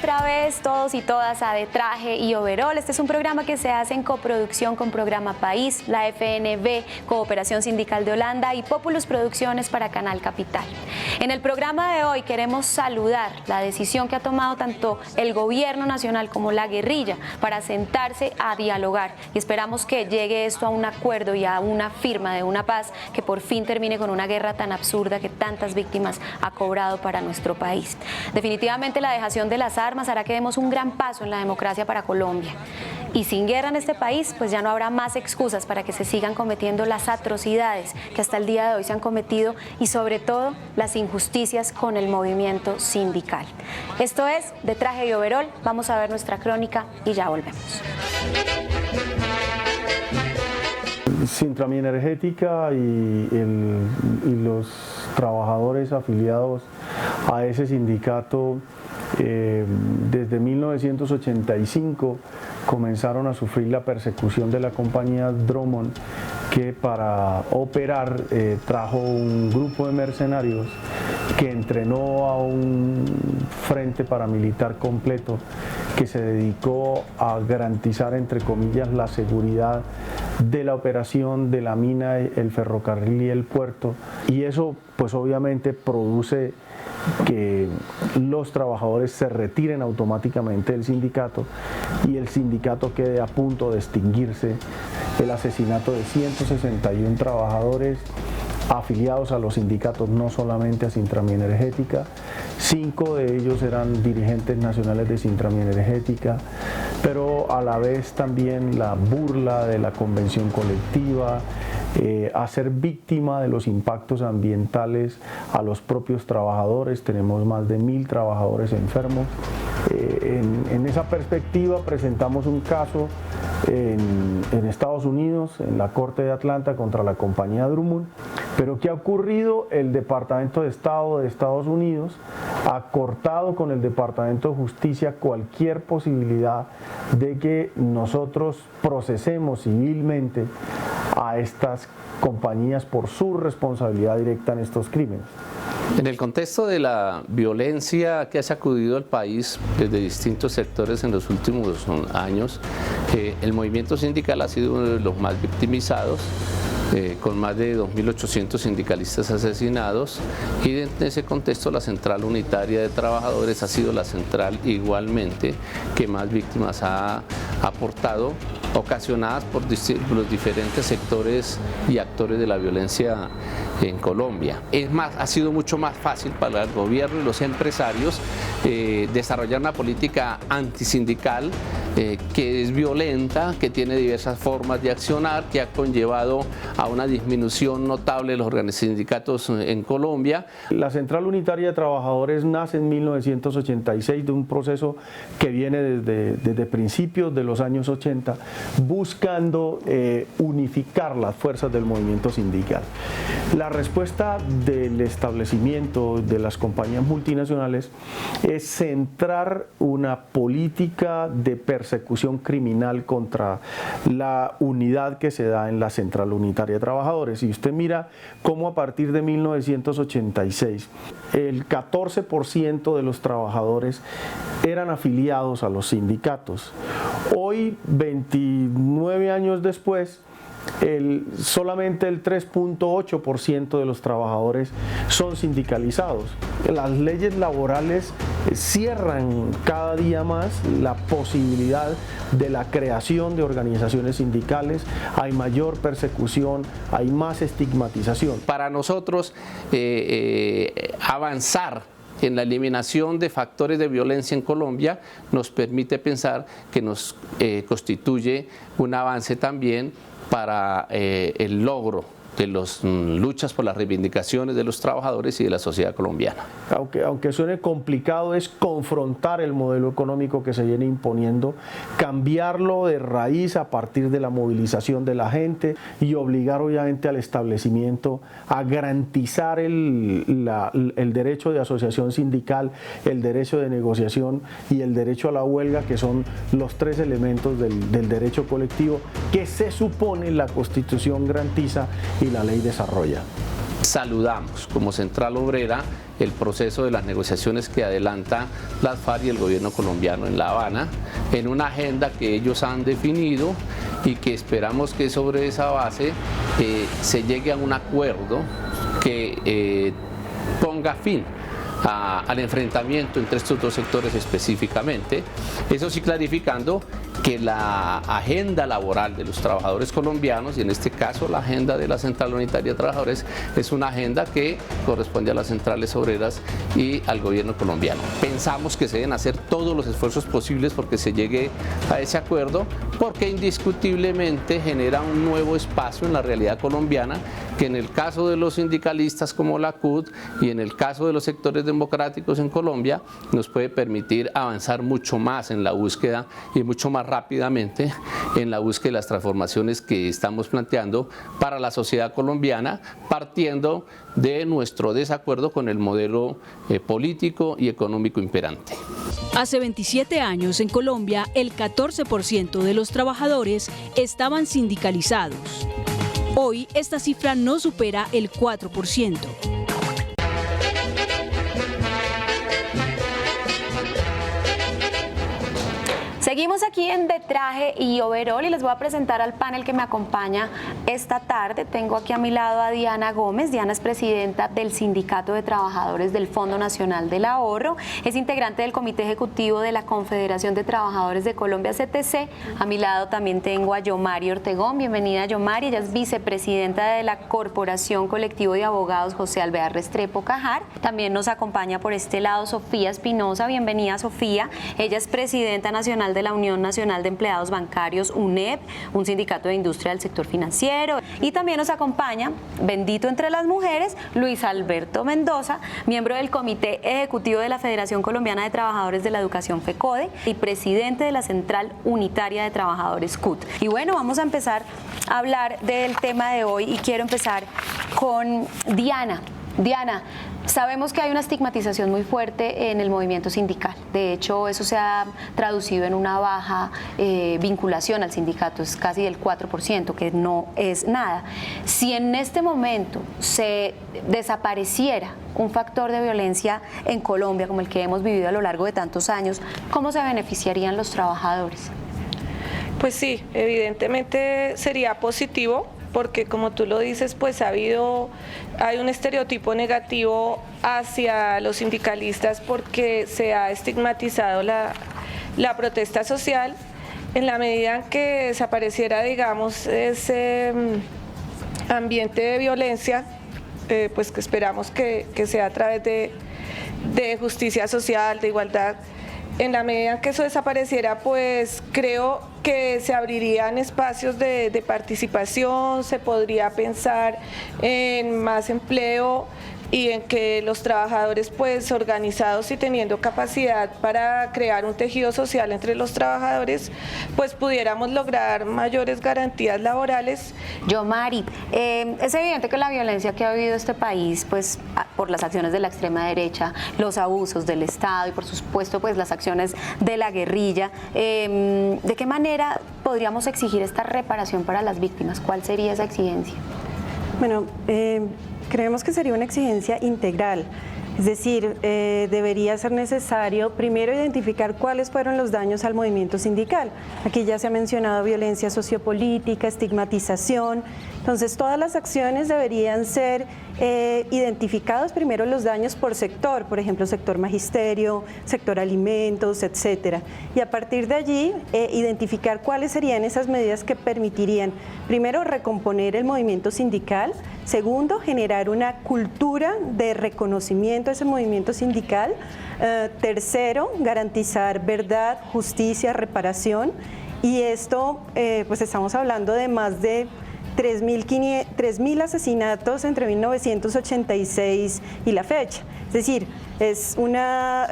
otra vez todos y todas a De Traje y Overol. Este es un programa que se hace en coproducción con Programa País, la FNB, Cooperación Sindical de Holanda y Populus Producciones para Canal Capital. En el programa de hoy queremos saludar la decisión que ha tomado tanto el gobierno nacional como la guerrilla para sentarse a dialogar y esperamos que llegue esto a un acuerdo y a una firma de una paz que por fin termine con una guerra tan absurda que tantas víctimas ha cobrado para nuestro país. Definitivamente la dejación de las armas hará que demos un gran paso en la democracia para Colombia. Y sin guerra en este país, pues ya no habrá más excusas para que se sigan cometiendo las atrocidades que hasta el día de hoy se han cometido y sobre todo las injusticias con el movimiento sindical. Esto es De Traje y Overol. Vamos a ver nuestra crónica y ya volvemos. Sintrami Energética y los trabajadores afiliados a ese sindicato desde 1985 comenzaron a sufrir la persecución de la compañía Drummond, que para operar trajo un grupo de mercenarios que entrenó a un frente paramilitar completo que se dedicó a garantizar, entre comillas, la seguridad de la operación de la mina, el ferrocarril y el puerto, y eso pues obviamente produce que los trabajadores se retiren automáticamente del sindicato y el sindicato quede a punto de extinguirse. El asesinato de 161 trabajadores afiliados a los sindicatos, no solamente a Sintrami Energética. 5 de ellos eran dirigentes nacionales de Sintrami Energética, pero a la vez también la burla de la convención colectiva, hacer víctima de los impactos ambientales a los propios trabajadores. Tenemos más de 1000 trabajadores enfermos. En esa perspectiva presentamos un caso en Estados Unidos, en la Corte de Atlanta, contra la compañía Drummond. Pero ¿qué ha ocurrido? El Departamento de Estado de Estados Unidos ha cortado con el Departamento de Justicia cualquier posibilidad de que nosotros procesemos civilmente a estas compañías por su responsabilidad directa en estos crímenes. En el contexto de la violencia que ha sacudido al país desde distintos sectores en los últimos años, el movimiento sindical ha sido uno de los más victimizados, con más de 2.800 sindicalistas asesinados, y en ese contexto la Central Unitaria de Trabajadores ha sido la central igualmente que más víctimas ha aportado, ocasionadas por los diferentes sectores y actores de la violencia en Colombia. Ha sido mucho más fácil para el gobierno y los empresarios desarrollar una política antisindical que es violenta, que tiene diversas formas de accionar, que ha conllevado a una disminución notable de los sindicatos en Colombia. La Central Unitaria de Trabajadores nace en 1986 de un proceso que viene desde principios de los años 80, buscando unificar las fuerzas del movimiento sindical. La respuesta del establecimiento de las compañías multinacionales es centrar una política de persecución criminal contra la unidad que se da en la Central Unitaria de Trabajadores. Y usted mira cómo a partir de 1986 el 14% de los trabajadores eran afiliados a los sindicatos. Hoy, 29 años después, solamente el 3.8% de los trabajadores son sindicalizados. Las leyes laborales cierran cada día más la posibilidad de la creación de organizaciones sindicales, hay mayor persecución, hay más estigmatización. Para nosotros avanzar en la eliminación de factores de violencia en Colombia nos permite pensar que nos constituye un avance también para el logro de las luchas por las reivindicaciones de los trabajadores y de la sociedad colombiana. Aunque suene complicado, es confrontar el modelo económico que se viene imponiendo, cambiarlo de raíz a partir de la movilización de la gente y obligar obviamente al establecimiento a garantizar el derecho de asociación sindical, el derecho de negociación y el derecho a la huelga, que son los 3 elementos del derecho colectivo que se supone la Constitución garantiza y la ley desarrolla. saludamos como Central Obrera el proceso de las negociaciones que adelanta las FARC y el gobierno colombiano en La Habana, en una agenda que ellos han definido y que esperamos que sobre esa base se llegue a un acuerdo que ponga fin al enfrentamiento entre estos dos sectores específicamente, eso sí clarificando que la agenda laboral de los trabajadores colombianos, y en este caso la agenda de la Central Unitaria de Trabajadores, es una agenda que corresponde a las centrales obreras y al gobierno colombiano. Pensamos que se deben hacer todos los esfuerzos posibles porque se llegue a ese acuerdo, porque indiscutiblemente genera un nuevo espacio en la realidad colombiana, que en el caso de los sindicalistas como la CUT y en el caso de los sectores democráticos en Colombia, nos puede permitir avanzar mucho más en la búsqueda y mucho más rápidamente en la búsqueda de las transformaciones que estamos planteando para la sociedad colombiana, partiendo de nuestro desacuerdo con el modelo político y económico imperante. Hace 27 años en Colombia, el 14% de los trabajadores estaban sindicalizados. Hoy esta cifra no supera el 4%. Seguimos aquí en De Traje y Overol y les voy a presentar al panel que me acompaña esta tarde. Tengo aquí a mi lado a Diana Gómez. Diana es presidenta del Sindicato de Trabajadores del Fondo Nacional del Ahorro. Es integrante del Comité Ejecutivo de la Confederación de Trabajadores de Colombia, CTC. A mi lado también tengo a Yomari Ortegón. Bienvenida, Yomari. Ella es vicepresidenta de la Corporación Colectivo de Abogados José Alvear Restrepo Cajar. También nos acompaña por este lado Sofía Espinosa. Bienvenida, Sofía. Ella es presidenta nacional de la Unión Nacional de Empleados Bancarios, UNEP, un sindicato de industria del sector financiero. Y también nos acompaña, bendito entre las mujeres, Luis Alberto Mendoza, miembro del Comité Ejecutivo de la Federación Colombiana de Trabajadores de la Educación, FECODE, y presidente de la Central Unitaria de Trabajadores, CUT. Y bueno, vamos a empezar a hablar del tema de hoy y quiero empezar con Diana. Diana, sabemos que hay una estigmatización muy fuerte en el movimiento sindical. De hecho, eso se ha traducido en una baja vinculación al sindicato, es casi del 4%, que no es nada. Si en este momento se desapareciera un factor de violencia en Colombia, como el que hemos vivido a lo largo de tantos años, ¿cómo se beneficiarían los trabajadores? Pues sí, evidentemente sería positivo, porque como tú lo dices, pues hay un estereotipo negativo hacia los sindicalistas porque se ha estigmatizado la protesta social. En la medida en que desapareciera, digamos, ese ambiente de violencia, pues que esperamos que sea a través de justicia social, de igualdad. En la medida en que eso desapareciera, pues creo que se abrirían espacios de participación, se podría pensar en más empleo y en que los trabajadores, pues organizados y teniendo capacidad para crear un tejido social entre los trabajadores, pues pudiéramos lograr mayores garantías laborales. Yomari, es evidente que la violencia que ha vivido este país, pues por las acciones de la extrema derecha, los abusos del Estado y por supuesto pues las acciones de la guerrilla, ¿de qué manera podríamos exigir esta reparación para las víctimas? ¿Cuál sería esa exigencia? Bueno, creemos que sería una exigencia integral, es decir, debería ser necesario primero identificar cuáles fueron los daños al movimiento sindical. Aquí ya se ha mencionado violencia sociopolítica, estigmatización, entonces todas las acciones deberían ser identificados primero los daños por sector, por ejemplo, sector magisterio, sector alimentos, etcétera. Y a partir de allí, identificar cuáles serían esas medidas que permitirían, primero, recomponer el movimiento sindical, segundo, generar una cultura de reconocimiento a ese movimiento sindical, tercero, garantizar verdad, justicia, reparación, y esto, pues estamos hablando de más de 3.000 asesinatos entre 1986 y la fecha. Es decir, es una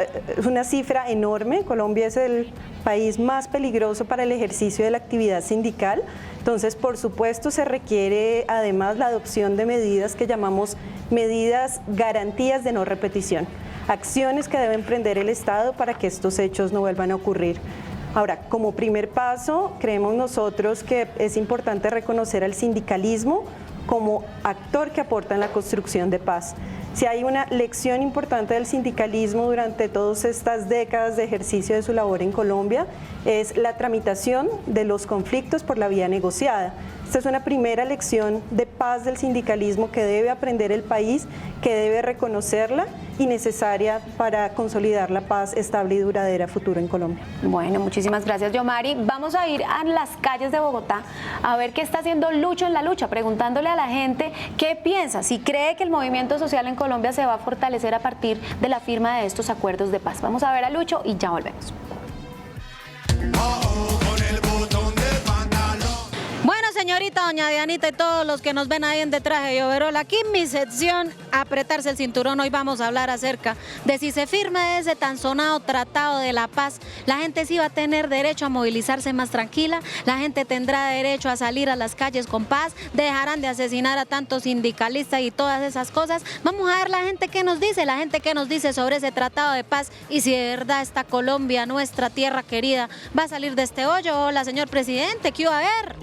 cifra enorme. Colombia es el país más peligroso para el ejercicio de la actividad sindical. Entonces, por supuesto, se requiere además la adopción de medidas que llamamos medidas garantías de no repetición. Acciones que debe emprender el Estado para que estos hechos no vuelvan a ocurrir. Ahora, como primer paso, creemos nosotros que es importante reconocer al sindicalismo como actor que aporta en la construcción de paz. Si hay una lección importante del sindicalismo durante todas estas décadas de ejercicio de su labor en Colombia, es la tramitación de los conflictos por la vía negociada. Esta es una primera lección de paz del sindicalismo que debe aprender el país, que debe reconocerla y necesaria para consolidar la paz estable y duradera futuro en Colombia. Bueno, muchísimas gracias, Yomari. Vamos a ir a las calles de Bogotá a ver qué está haciendo Lucho en la lucha, preguntándole a la gente qué piensa, si cree que el movimiento social en Colombia se va a fortalecer a partir de la firma de estos acuerdos de paz. Vamos a ver a Lucho y ya volvemos. Bueno, señorita, doña Dianita y todos los que nos ven ahí en De Traje y Overol, aquí en mi sección, apretarse el cinturón, hoy vamos a hablar acerca de si se firma ese tan sonado Tratado de la Paz, la gente sí va a tener derecho a movilizarse más tranquila, la gente tendrá derecho a salir a las calles con paz, dejarán de asesinar a tantos sindicalistas y todas esas cosas. Vamos a ver la gente que nos dice sobre ese Tratado de Paz y si de verdad esta Colombia, nuestra tierra querida, va a salir de este hoyo. Hola, señor presidente, ¿qué iba a ver?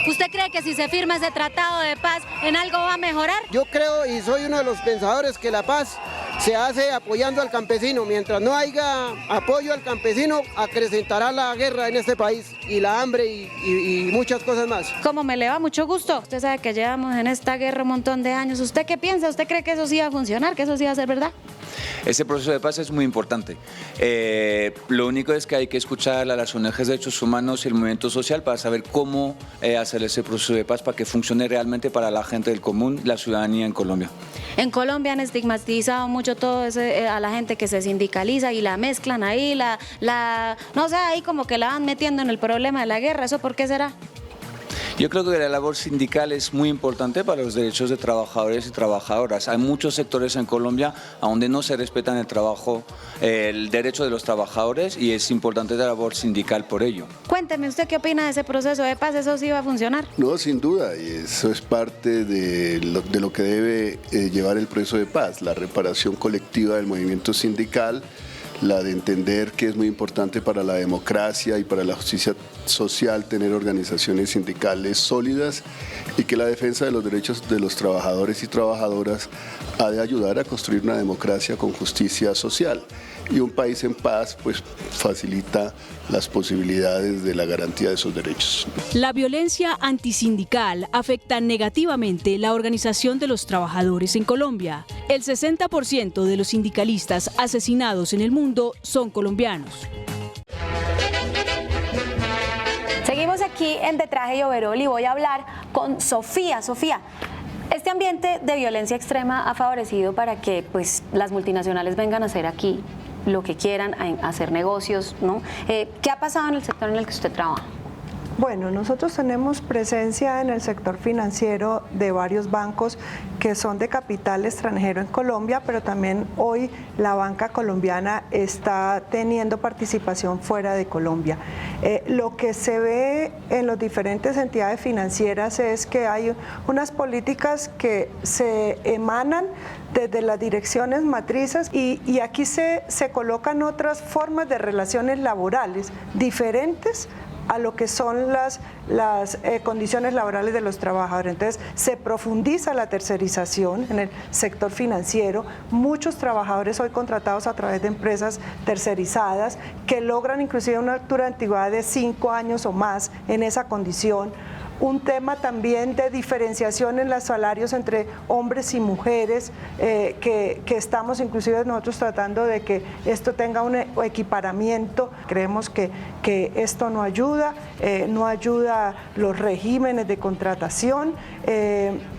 ¿Usted cree que si se firma ese tratado de paz en algo va a mejorar? Yo creo y soy uno de los pensadores que la paz se hace apoyando al campesino. Mientras no haya apoyo al campesino, acrecentará la guerra en este país y la hambre y muchas cosas más. ¿Cómo me le va? Mucho gusto. Usted sabe que llevamos en esta guerra un montón de años. ¿Usted qué piensa? ¿Usted cree que eso sí va a funcionar? ¿Que eso sí va a ser verdad? Ese proceso de paz es muy importante. Lo único es que hay que escuchar a las ONGs de derechos humanos y el movimiento social para saber cómo hacer ese proceso de paz para que funcione realmente para la gente del común, la ciudadanía en Colombia. En Colombia han estigmatizado mucho todo a la gente que se sindicaliza y la mezclan ahí, no sé, ahí como que la van metiendo en el problema de la guerra. ¿Eso por qué será? Yo creo que la labor sindical es muy importante para los derechos de trabajadores y trabajadoras. Hay muchos sectores en Colombia donde no se respetan el trabajo, el derecho de los trabajadores y es importante la labor sindical por ello. Cuénteme, ¿usted qué opina de ese proceso de paz? ¿Eso sí va a funcionar? No, sin duda, y eso es parte de lo que debe llevar el proceso de paz, la reparación colectiva del movimiento sindical, la de entender que es muy importante para la democracia y para la justicia social tener organizaciones sindicales sólidas y que la defensa de los derechos de los trabajadores y trabajadoras ha de ayudar a construir una democracia con justicia social. Y un país en paz pues facilita las posibilidades de la garantía de sus derechos. La violencia antisindical afecta negativamente la organización de los trabajadores en Colombia. El 60% de los sindicalistas asesinados en el mundo son colombianos. Seguimos aquí en De Traje y Overol y voy a hablar con Sofía. Sofía, este ambiente de violencia extrema ha favorecido para que pues, las multinacionales vengan a hacer aquí lo que quieran, a hacer negocios, ¿no? ¿Qué ha pasado en el sector en el que usted trabaja? Bueno, nosotros tenemos presencia en el sector financiero de varios bancos que son de capital extranjero en Colombia, pero también hoy la banca colombiana está teniendo participación fuera de Colombia. Lo que se ve en las diferentes entidades financieras es que hay unas políticas que se emanan desde las direcciones matrices y aquí se colocan otras formas de relaciones laborales diferentes a lo que son las condiciones laborales de los trabajadores. Entonces, se profundiza la tercerización en el sector financiero. Muchos trabajadores hoy contratados a través de empresas tercerizadas que logran inclusive una altura de antigüedad de 5 años o más en esa condición. Un tema también de diferenciación en los salarios entre hombres y mujeres, que estamos inclusive nosotros tratando de que esto tenga un equiparamiento. Creemos que esto no ayuda los regímenes de contratación.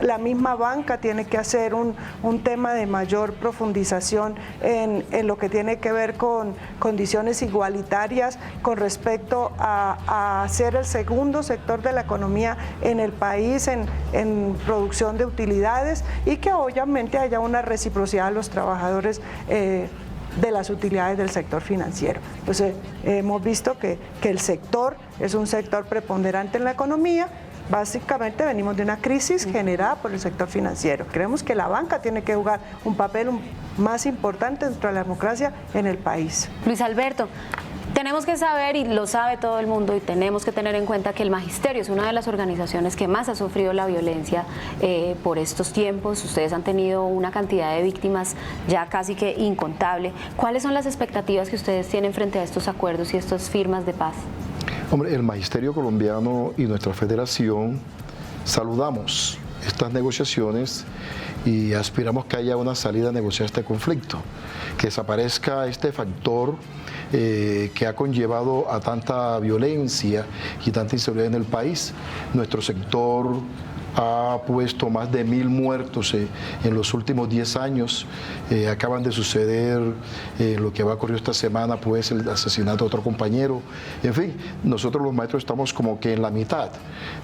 La misma banca tiene que hacer un tema de mayor profundización en lo que tiene que ver con condiciones igualitarias con respecto a ser el segundo sector de la economía en el país en producción de utilidades y que obviamente haya una reciprocidad a los trabajadores de las utilidades del sector financiero. Entonces hemos visto que el sector es un sector preponderante en la economía. Básicamente venimos de una crisis generada por el sector financiero. Creemos que la banca tiene que jugar un papel más importante dentro de la democracia en el país. Luis Alberto, Tenemos que saber, y lo sabe todo el mundo, y tenemos que tener en cuenta que el Magisterio es una de las organizaciones que más ha sufrido la violencia por estos tiempos. Ustedes han tenido una cantidad de víctimas ya casi que incontable. ¿Cuáles son las expectativas que ustedes tienen frente a estos acuerdos y estas firmas de paz? Hombre, el Magisterio colombiano y nuestra federación saludamos estas negociaciones y aspiramos que haya una salida negociada a este conflicto, que desaparezca este factor que ha conllevado a tanta violencia y tanta inseguridad en el país. Nuestro sector ha puesto más de 1000 muertos en los últimos 10 años. Acaban de suceder lo que va a ocurrir esta semana, pues el asesinato de otro compañero. En fin, nosotros los maestros estamos como que en la mitad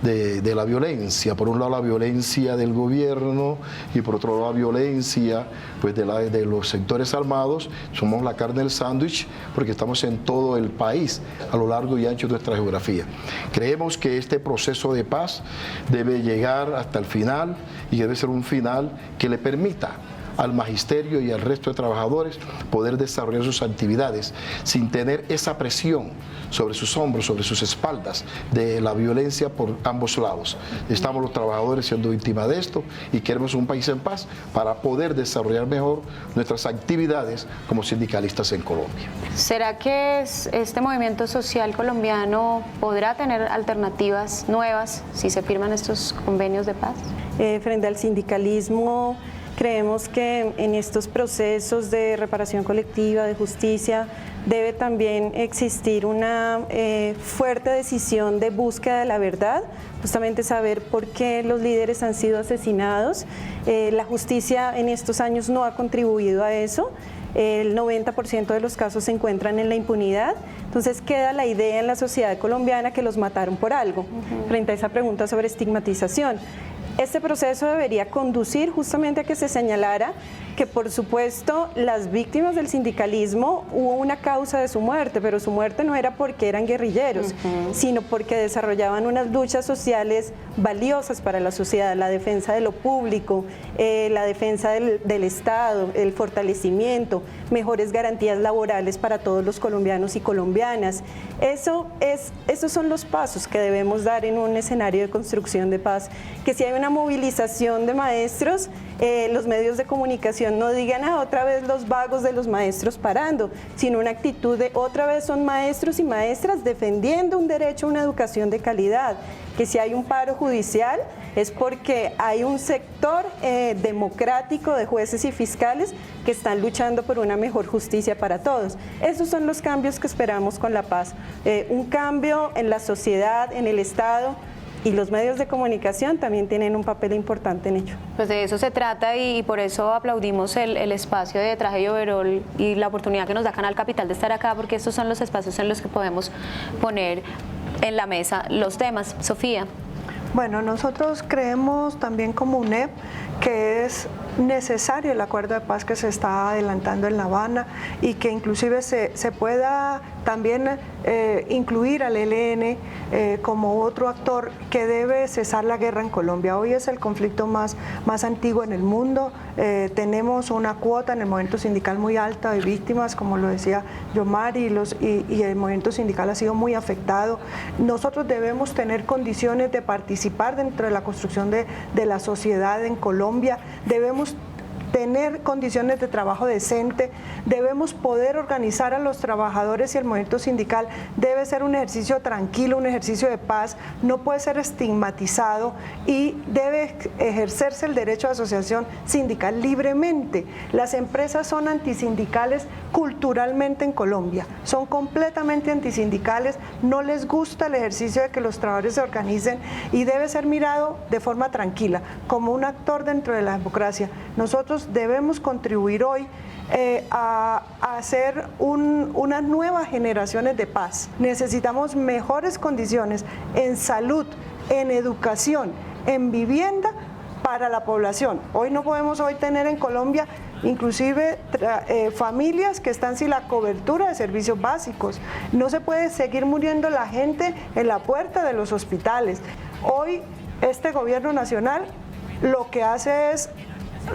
de la violencia. Por un lado la violencia del gobierno y por otro lado la violencia pues de los sectores armados. Somos la carne del sándwich porque estamos en todo el país, a lo largo y ancho de nuestra geografía. Creemos que este proceso de paz debe llegar hasta el final y debe ser un final que le permita al magisterio y al resto de trabajadores poder desarrollar sus actividades sin tener esa presión sobre sus hombros, sobre sus espaldas de la violencia por ambos lados. Estamos los trabajadores siendo víctimas de esto y queremos un país en paz para poder desarrollar mejor nuestras actividades como sindicalistas en Colombia. ¿Será que este movimiento social colombiano podrá tener alternativas nuevas si se firman estos convenios de paz? Frente al sindicalismo, creemos que en estos procesos de reparación colectiva, de justicia, debe también existir una fuerte decisión de búsqueda de la verdad, justamente saber por qué los líderes han sido asesinados. La justicia en estos años no ha contribuido a eso. El 90% de los casos se encuentran en la impunidad, entonces queda la idea en la sociedad colombiana que los mataron por algo, frente a esa pregunta sobre estigmatización. Este proceso debería conducir justamente a que se señalara que, por supuesto, las víctimas del sindicalismo hubo una causa de su muerte, pero su muerte no era porque eran guerrilleros, sino porque desarrollaban unas luchas sociales valiosas para la sociedad, la defensa de lo público, la defensa del Estado, el fortalecimiento, mejores garantías laborales para todos los colombianos y colombianas. Esos son los pasos que debemos dar en un escenario de construcción de paz, que si hay una movilización de maestros, los medios de comunicación no digan otra vez los vagos de los maestros parando, sino una actitud de otra vez son maestros y maestras defendiendo un derecho a una educación de calidad, que si hay un paro judicial es porque hay un sector democrático de jueces y fiscales que están luchando por una mejor justicia para todos. Esos son los cambios que esperamos con la paz, un cambio en la sociedad, en el Estado, y los medios de comunicación también tienen un papel importante en ello. Pues de eso se trata y por eso aplaudimos el espacio de Traje y Overol y la oportunidad que nos da Canal Capital de estar acá, porque estos son los espacios en los que podemos poner en la mesa los temas. Sofía. Bueno, nosotros creemos también como UNEP que es necesario el acuerdo de paz que se está adelantando en La Habana y que inclusive se pueda también incluir al ELN como otro actor que debe cesar la guerra en Colombia. Hoy es el conflicto más antiguo en el mundo. Tenemos una cuota en el movimiento sindical muy alta de víctimas, como lo decía Yomar, y el movimiento sindical ha sido muy afectado. Nosotros debemos tener condiciones de participar dentro de la construcción de la sociedad en Colombia. Debemos tener condiciones de trabajo decente, debemos poder organizar a los trabajadores y el movimiento sindical debe ser un ejercicio tranquilo, un ejercicio de paz, no puede ser estigmatizado y debe ejercerse el derecho de asociación sindical libremente. Las empresas son antisindicales culturalmente en Colombia, son completamente antisindicales, no les gusta el ejercicio de que los trabajadores se organicen y debe ser mirado de forma tranquila, como un actor dentro de la democracia. Nosotros debemos contribuir hoy a hacer unas nuevas generaciones de paz. Necesitamos mejores condiciones en salud, en educación, en vivienda para la población. Hoy no podemos tener en Colombia inclusive familias que están sin la cobertura de servicios básicos. No se puede seguir muriendo la gente en la puerta de los hospitales. Hoy este gobierno nacional lo que hace es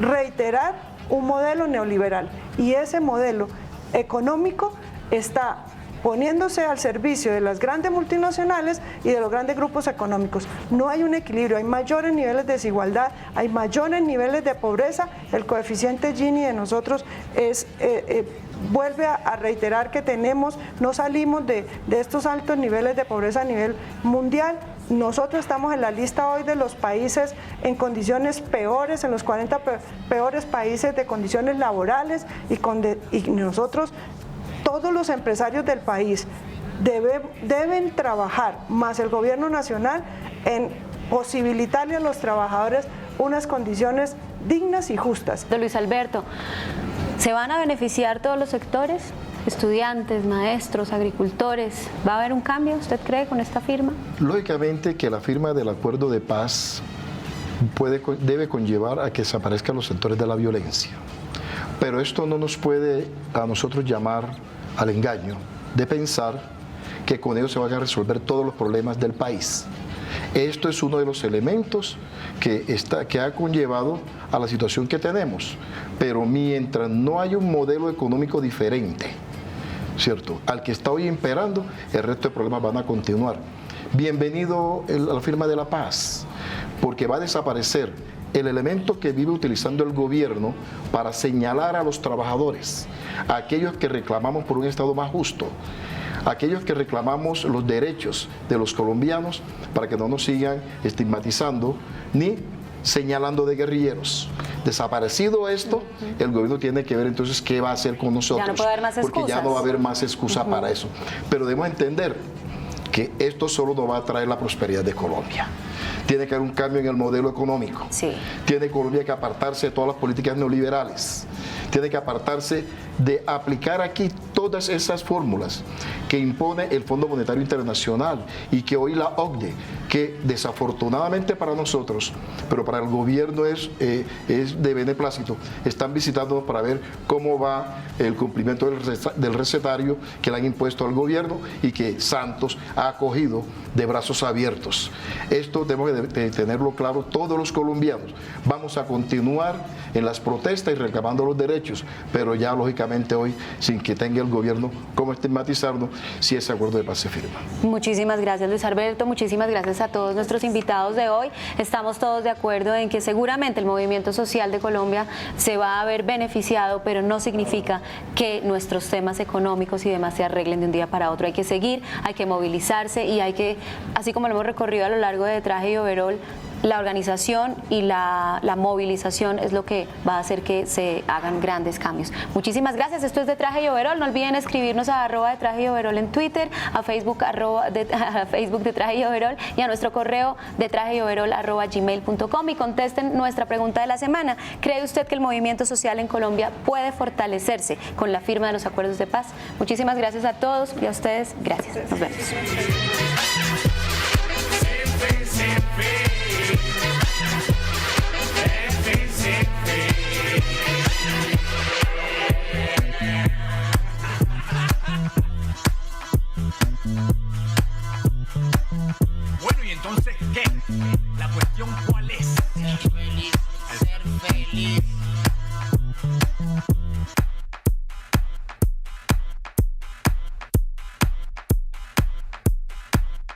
reiterar un modelo neoliberal y ese modelo económico está poniéndose al servicio de las grandes multinacionales y de los grandes grupos económicos. No hay un equilibrio, hay mayores niveles de desigualdad, hay mayores niveles de pobreza. El coeficiente Gini de nosotros vuelve a reiterar que no salimos de estos altos niveles de pobreza a nivel mundial. Nosotros estamos en la lista hoy de los países en condiciones peores, en los 40 peores países de condiciones laborales, y nosotros, todos los empresarios del país deben trabajar, más el gobierno nacional, en posibilitarle a los trabajadores unas condiciones dignas y justas. Luis Alberto, ¿se van a beneficiar todos los sectores? Estudiantes, maestros, agricultores. ¿Va a haber un cambio, usted cree, con esta firma? Lógicamente que la firma del acuerdo de paz debe conllevar a que desaparezcan los sectores de la violencia. Pero esto no nos puede a nosotros llamar al engaño de pensar que con ello se van a resolver todos los problemas del país. Esto es uno de los elementos que ha conllevado a la situación que tenemos. Pero mientras no haya un modelo económico diferente, ¿cierto?, al que está hoy imperando, el resto de problemas van a continuar. Bienvenido a la firma de la paz, porque va a desaparecer el elemento que vive utilizando el gobierno para señalar a los trabajadores, a aquellos que reclamamos por un Estado más justo, aquellos que reclamamos los derechos de los colombianos, para que no nos sigan estigmatizando ni señalando de guerrilleros. Desaparecido esto, el gobierno tiene que ver entonces qué va a hacer con nosotros, ya no puede haber más excusas, porque ya no va a haber más excusa para eso. Pero debemos entender que esto solo nos va a traer la prosperidad de Colombia. Tiene que haber un cambio en el modelo económico. Sí. Tiene Colombia que apartarse de todas las políticas neoliberales. Tiene que apartarse de aplicar aquí todas esas fórmulas que impone el Fondo Monetario Internacional y que hoy la OCDE, que desafortunadamente para nosotros, pero para el gobierno es de beneplácito, están visitando para ver cómo va el cumplimiento del recetario que le han impuesto al gobierno y que Santos ha acogido de brazos abiertos. Esto tenemos que tenerlo claro todos los colombianos. Vamos a continuar en las protestas y reclamando los derechos, pero ya lógicamente hoy, sin que tenga el gobierno cómo estigmatizarnos, si ese acuerdo de paz se firma. Muchísimas gracias, Luis Alberto, muchísimas gracias a todos nuestros invitados de hoy. Estamos todos de acuerdo en que seguramente el movimiento social de Colombia se va a ver beneficiado, pero no significa que nuestros temas económicos y demás se arreglen de un día para otro. Hay que seguir, hay que movilizarse y hay que, así como lo hemos recorrido a lo largo de Traje y Overol, la organización y la movilización es lo que va a hacer que se hagan grandes cambios. Muchísimas gracias. Esto es de Traje y Overol. No olviden escribirnos a @de Traje y Overol en Twitter, a Facebook, a Facebook de Traje y Overol, y a nuestro correo de trajeyoverol@gmail.com, y contesten nuestra pregunta de la semana. ¿Cree usted que el movimiento social en Colombia puede fortalecerse con la firma de los acuerdos de paz? Muchísimas gracias a todos y a ustedes. Gracias. Nos vemos.